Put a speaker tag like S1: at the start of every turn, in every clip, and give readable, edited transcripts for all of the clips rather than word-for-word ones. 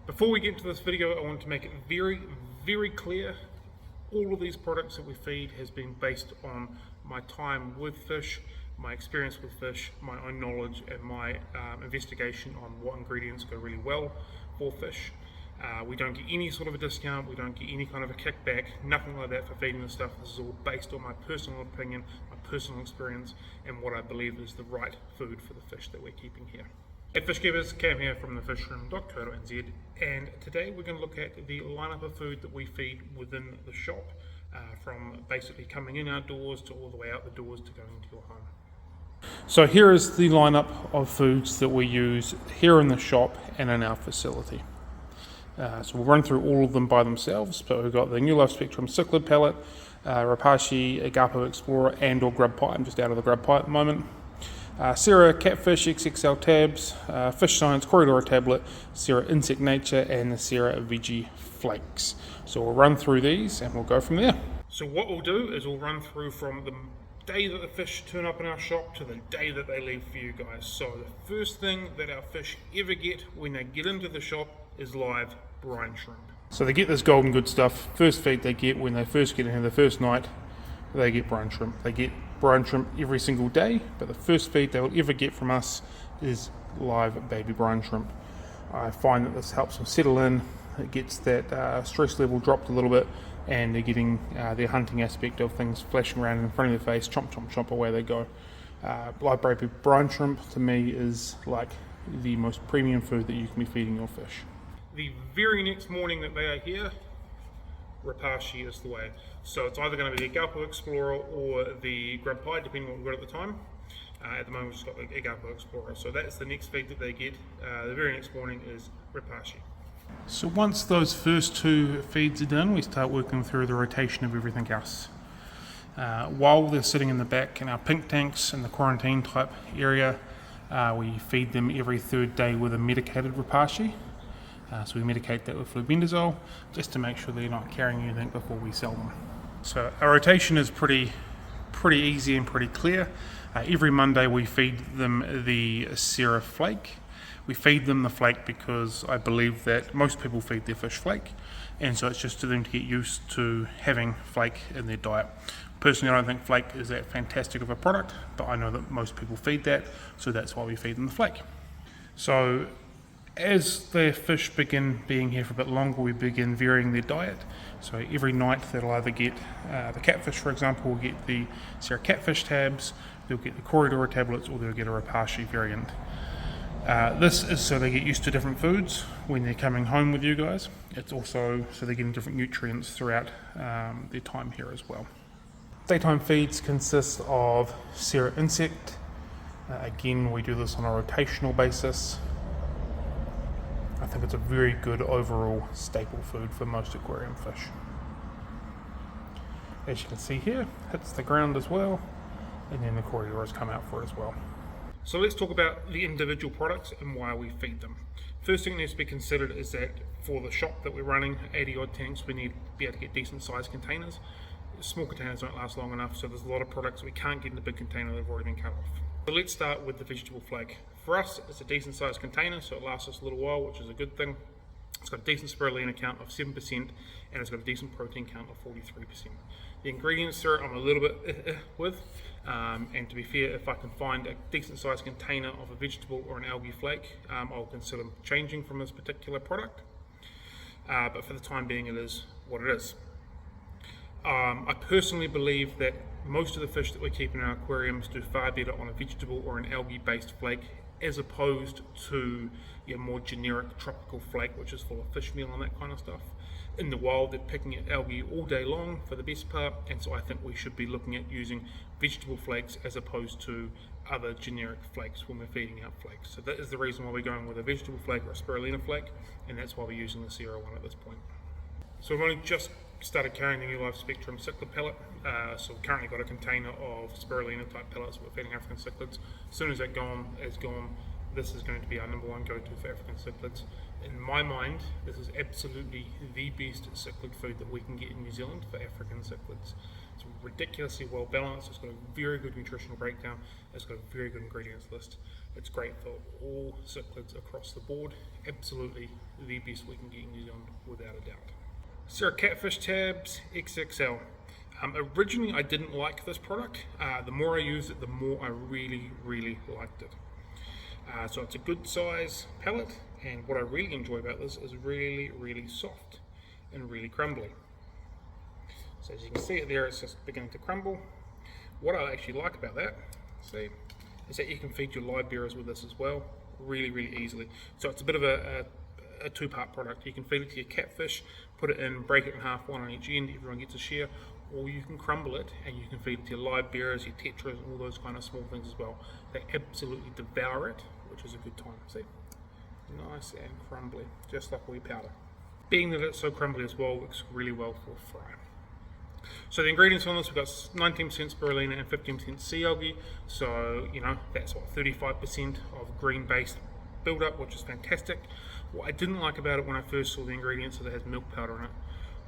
S1: Before we get into this video, I want to make it very clear, all of these products that we feed has been based on my time with fish, my experience with fish, my own knowledge, and my investigation on what ingredients go really well for fish. We don't get any sort of a discount, we don't get any kind of a kickback, nothing like that for feeding this stuff. This is all based on my personal opinion, my personal experience, and what I believe is the right food for the fish that we're keeping here. At Fishkeepers, Cam here from thefishroom.co.nz, and today we're going to look at the lineup of food that we feed within the shop, from basically coming in our doors to all the way out the doors to going into your home. So here is the lineup of foods that we use here in the shop and in our facility. So we'll run through all of them by themselves, but we've got the New Life Spectrum cichlid pellet, Repashy, Agapo Explorer, and or grub pie. I'm just out of the grub pie at the moment. Sierra Catfish XXL tabs, Fish Science Corridor tablet, Sierra Insect Nature, and the Sierra Veggie Flakes. So we'll run through these and we'll go from there. So what we'll do is we'll run through from the day that the fish turn up in our shop to the day that they leave for you guys. So the first thing that our fish ever get when they get into the shop is live brine shrimp. So they get this golden good stuff. First feed they get when they first get in here the first night, they get brine shrimp. They get brine shrimp every single day, but the first feed they will ever get from us is live baby brine shrimp. I find that this helps them settle in, it gets that stress level dropped a little bit, and they're getting their hunting aspect of things flashing around in front of their face, chomp chomp chomp, away they go. Live baby brine shrimp to me is like the most premium food that you can be feeding your fish. The very next morning that they are here, Repashy is the way. So it's either going to be the Agapo Explorer or the grub pie, depending on what we've got at the time. At the moment we've just got the Agapo Explorer. So that's the next feed that they get. The very next morning is Repashy. So once those first two feeds are done, we start working through the rotation of everything else. While they're sitting in the back in our pink tanks in the quarantine type area, we feed them every third day with a medicated Repashy. So we medicate that with flubendazole just to make sure they're not carrying anything before we sell them. So our rotation is pretty easy and pretty clear. Every Monday we feed them the Sierra flake. We feed them the flake because I believe that most people feed their fish flake, and so it's just to them to get used to having flake in their diet. Personally, I don't think flake is that fantastic of a product, but I know that most people feed that, so that's why we feed them the flake. So as the fish begin being here for a bit longer, we begin varying their diet. So every night they'll either get the catfish, for example, will get the Sierra Catfish tabs, they'll get the Corridor tablets, or they'll get a Repashy variant. This is so they get used to different foods when they're coming home with you guys. It's also so they're getting different nutrients throughout their time here as well. Daytime feeds consist of Sierra Insect. Again, we do this on a rotational basis. I think it's a very good overall staple food for most aquarium fish. As you can see here, hits the ground as well, and then the corridors come out for it as well. So let's talk about the individual products and why we feed them. First thing that needs to be considered is that for the shop that we're running, 80 odd tanks, we need to be able to get decent sized containers. Small containers don't last long enough, so there's a lot of products we can't get in a big container that have already been cut off. So let's start with the vegetable flake. For us, it's a decent sized container, so it lasts us a little while, which is a good thing. It's got a decent spirulina count of 7%, and it's got a decent protein count of 43%. The ingredients there I'm a little bit with, and to be fair, if I can find a decent sized container of a vegetable or an algae flake, I'll consider changing from this particular product. But for the time being, it is what it is. I personally believe that most of the fish that we keep in our aquariums do far better on a vegetable or an algae based flake as opposed to your more generic tropical flake which is full of fish meal and that kind of stuff. In the wild they're picking at algae all day long for the best part, and so I think we should be looking at using vegetable flakes as opposed to other generic flakes when we're feeding out flakes. So that is the reason why we're going with a vegetable flake or a spirulina flake, and that's why we're using the Sierra one at this point. So we've only just started carrying the New Life Spectrum cichlid pellet, so we've currently got a container of spirulina type pellets that we're feeding African cichlids. As soon as that is gone, this is going to be our number one go-to for African cichlids. In my mind, this is absolutely the best cichlid food that we can get in New Zealand for African cichlids. It's ridiculously well balanced, it's got a very good nutritional breakdown, it's got a very good ingredients list. It's great for all cichlids across the board, absolutely the best we can get in New Zealand without a doubt. Sierra Catfish Tabs XXL. Originally I didn't like this product. The more I used it, the more I really liked it. So it's a good size pallet, and what I really enjoy about this is really soft and really crumbly. So as you can see it there, it's just beginning to crumble. What I actually like about that, see, is that you can feed your live bearers with this as well, really easily. So it's a bit of a two-part product. You can feed it to your catfish, put it in, break it in half, one on each end, everyone gets a share, or you can crumble it and you can feed it to your live bearers, your tetras, and all those kind of small things as well. They absolutely devour it, which is a good time. See, nice and crumbly, just like wee powder. Being that it's so crumbly as well, works really well for fry. So the ingredients on this, we've got 19% spirulina and 15% sea algae. So, you know, that's what, 35% of green-based build-up, which is fantastic. What I didn't like about it when I first saw the ingredients is it has milk powder in it.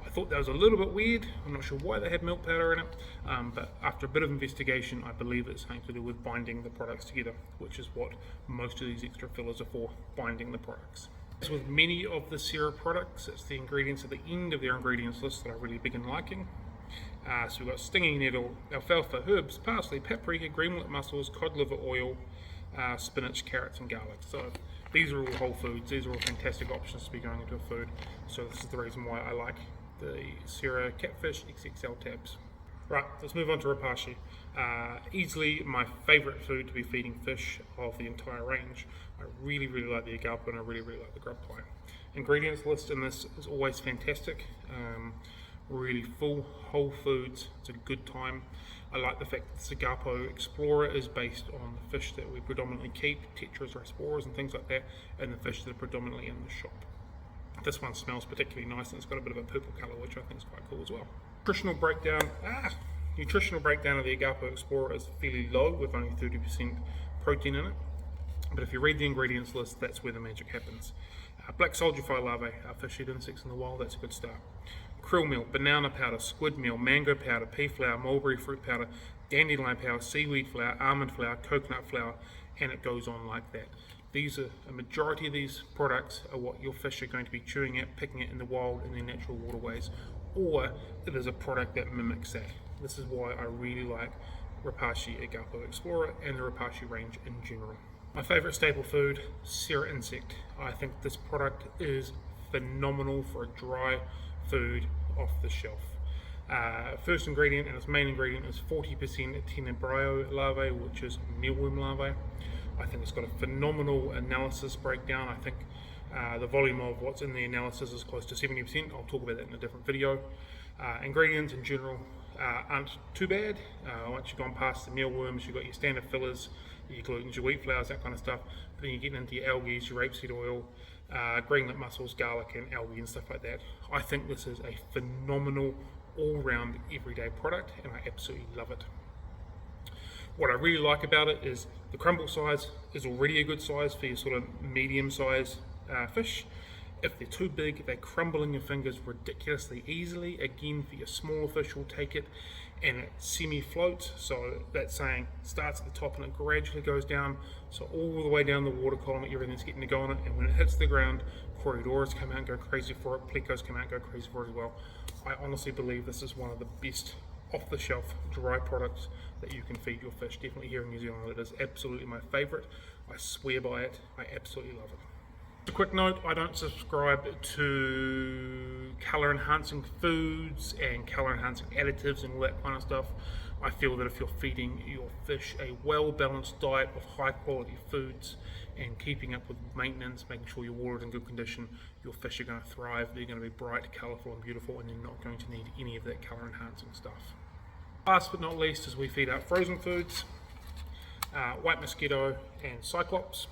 S1: I thought that was a little bit weird. I'm not sure why they had milk powder in it, but after a bit of investigation, I believe it's something to do with binding the products together, which is what most of these extra fillers are for, binding the products. As with many of the Sierra products, it's the ingredients at the end of their ingredients list that I really begin liking. So we've got stinging nettle, alfalfa, herbs, parsley, paprika, greenlet mussels, cod liver oil, spinach, carrots and garlic. So these are all whole foods. These are all fantastic options to be going into a food. So this is the reason why I like the Sierra Catfish XXL tabs. Right, let's move on to Repashy. Easily my favourite food to be feeding fish of the entire range. I really like the agapo and I really like the grub pie. Ingredients list in this is always fantastic. Really full, whole foods. It's a good time. I like the fact that this Agapo Explorer is based on the fish that we predominantly keep, tetras, rasboras and things like that, and the fish that are predominantly in the shop. This one smells particularly nice and it's got a bit of a purple colour, which I think is quite cool as well. Nutritional breakdown of the Agapo Explorer is fairly low with only 30% protein in it. But if you read the ingredients list, that's where the magic happens. Black soldier fly larvae, fish eat insects in the wild, that's a good start. Krill meal, banana powder, squid meal, mango powder, pea flour, mulberry fruit powder, dandelion powder, seaweed flour, almond flour, coconut flour, and it goes on like that. These are, a majority of these products are what your fish are going to be chewing at, picking it in the wild in their natural waterways, or it is a product that mimics that. This is why I really like Repashy Agapo Explorer and the Repashy range in general. My favourite staple food, Sierra Insect. I think this product is phenomenal for a dry food off the shelf. First ingredient and its main ingredient is 40% Tenebrae larvae, which is mealworm larvae. I think it's got a phenomenal analysis breakdown. I think the volume of what's in the analysis is close to 70%. I'll talk about that in a different video. Ingredients in general aren't too bad. Once you've gone past the mealworms, you've got your standard fillers, your glutens, your wheat flours, that kind of stuff. But then you're getting into your algae, your rapeseed oil, greenlet mussels, garlic and algae and stuff like that. I think this is a phenomenal all-round everyday product and I absolutely love it. What I really like about it is the crumble size is already a good size for your sort of medium size fish. If they're too big, they crumble in your fingers ridiculously easily. Again, for your smaller fish, will take it and it semi-floats. So that's saying starts at the top and it gradually goes down. So all the way down the water column, everything's getting to go on it. And when it hits the ground, Coriodoras come out and go crazy for it. Plecos come out and go crazy for it as well. I honestly believe this is one of the best off-the-shelf dry products that you can feed your fish. Definitely here in New Zealand, it is absolutely my favourite. I swear by it. I absolutely love it. A quick note, I don't subscribe to colour enhancing foods and colour enhancing additives and all that kind of stuff. I feel that if you're feeding your fish a well balanced diet of high quality foods and keeping up with maintenance, making sure your water is in good condition, your fish are going to thrive, they're going to be bright, colourful and beautiful, and you're not going to need any of that colour enhancing stuff. Last but not least is we feed out frozen foods, white mosquito and cyclops.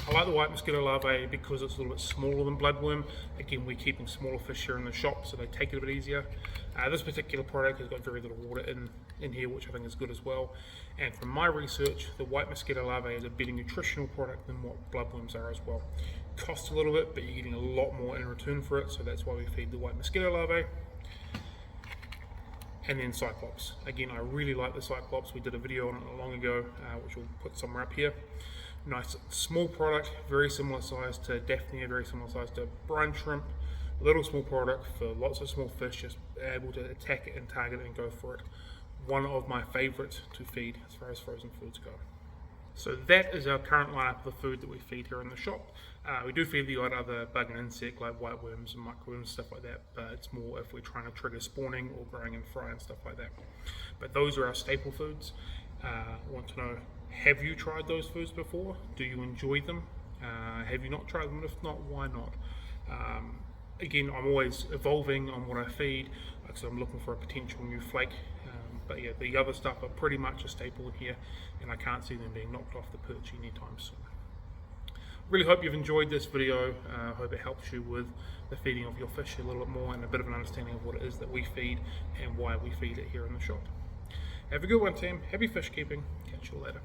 S1: I like the white mosquito larvae because it's a little bit smaller than bloodworm. Again, we're keeping smaller fish here in the shop, so they take it a bit easier. This particular product has got very little water in here, which I think is good as well. And from my research, the white mosquito larvae is a better nutritional product than what bloodworms are as well. Costs a little bit, but you're getting a lot more in return for it, so that's why we feed the white mosquito larvae. And then cyclops. Again, I really like the cyclops. We did a video on it long ago, which we'll put somewhere up here. Nice small product, very similar size to Daphnia, very similar size to brine shrimp. Little small product for lots of small fish, just able to attack it and target it and go for it. One of my favourites to feed as far as frozen foods go. So that is our current lineup of the food that we feed here in the shop. We do feed the odd other bug and insect like whiteworms and microworms, stuff like that, but it's more if we're trying to trigger spawning or growing and fry and stuff like that. But those are our staple foods. Want to know, have you tried those foods before? Do you enjoy them? Have you not tried them? If not, why not? Again, I'm always evolving on what I feed, so I'm looking for a potential new flake. But yeah, the other stuff are pretty much a staple in here, and I can't see them being knocked off the perch anytime soon. Really hope you've enjoyed this video. Hope it helps you with the feeding of your fish a little bit more and a bit of an understanding of what it is that we feed and why we feed it here in the shop. Have a good one, team. Happy fish keeping. Catch you later.